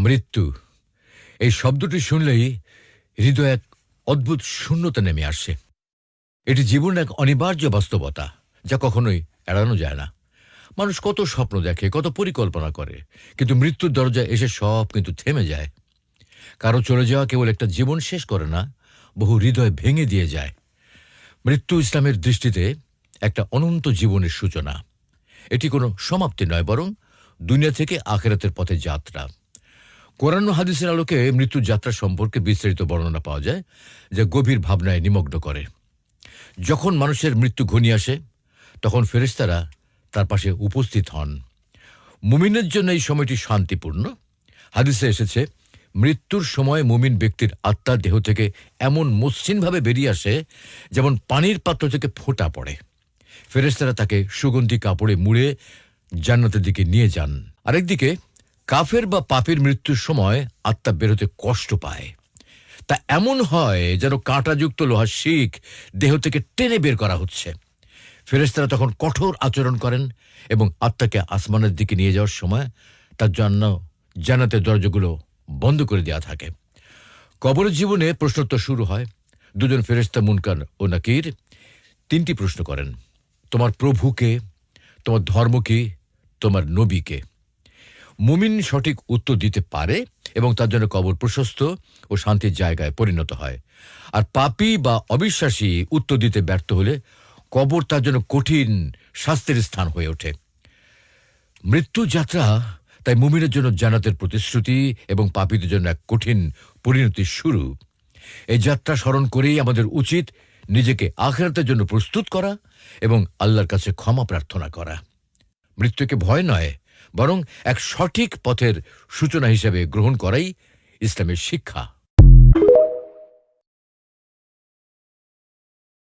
মৃত্যু এই শব্দটি শুনলেই হৃদয়ে এক অদ্ভুত শূন্যতা নেমে আসে। এটি জীবনের এক অনিবার্য বাস্তবতা, যা কখনোই এড়ানো যায় না। মানুষ কত স্বপ্ন দেখে, কত পরিকল্পনা করে, কিন্তু মৃত্যুর দরজায় এসে সব কিন্তু থেমে যায়। কারো চলে যাওয়া কেবল একটা জীবন শেষ করে না, বহু হৃদয় ভেঙে দিয়ে যায়। মৃত্যু ইসলামের দৃষ্টিতে একটা অনন্ত জীবনের সূচনা। এটি কোনো সমাপ্তি নয়, বরং দুনিয়া থেকে আখিরাতের পথে যাত্রা। কোরআন ও হাদিসের আলোকে মৃত্যুর যাত্রা সম্পর্কে বিস্তারিত বর্ণনা পাওয়া যায়, যা গভীর ভাবনায় নিমগ্ন করে। যখন মানুষের মৃত্যু ঘনিয়ে আসে, তখন ফেরেশতারা তার পাশে উপস্থিত হন। মুমিনের জন্য এই সময়টি শান্তিপূর্ণ। হাদিসে এসেছে, মৃত্যুর সময় মুমিন ব্যক্তির আত্মা দেহ থেকে এমন মসৃণভাবে বেরিয়ে আসে, যেমন পানির পাত্র থেকে ফোঁটা পড়ে। ফেরেশতারা তাকে সুগন্ধি কাপড়ে মুড়ে জান্নাতের দিকে নিয়ে যান। আরেকদিকে কাফের বা পাপীর মৃত্যুর সময় আত্মা বেরোতে কষ্ট পায়। তা এমন হয় যেন কাঁটাযুক্ত লোহার শিক দেহ থেকে টেনে বের করা হচ্ছে। ফেরেশতারা তখন কঠোর আচরণ করেন এবং আত্মাকে আসমানের দিকে নিয়ে যাওয়ার সময় তার জন্য জান্নাতের দরজাগুলো বন্ধ করে দেওয়া থাকে। কবরের জীবনে প্রশ্নোত্তর শুরু হয়। দুজন ফেরেশতা মুনকার ও নাকির তিনটি প্রশ্ন করেন: তোমার প্রভুকে, তোমার ধর্ম কি, তোমার নবীকে? মুমিন সঠিক উত্তর দিতে পারে এবং তার জন্য কবর প্রশস্ত ও শান্তির জায়গায় পরিণত হয়। আর পাপী বা অবিশ্বাসী উত্তর দিতে ব্যর্থ হলে কবর তার জন্য কঠিন শাস্তির স্থান হয়ে ওঠে। মৃত্যু যাত্রা তাই মুমিনের জন্য জান্নাতের প্রতিশ্রুতি এবং পাপীদের জন্য এক কঠিন পরিণতির শুরু। এই যাত্রা স্মরণ করেই আমাদের উচিত নিজেকে আখিরাতের জন্য প্রস্তুত করা এবং আল্লাহর কাছে ক্ষমা প্রার্থনা করা। মৃত্যুকে ভয় নয়, বরং এক সঠিক পথের সূচনা হিসেবে গ্রহণ করাই ইসলামের শিক্ষা।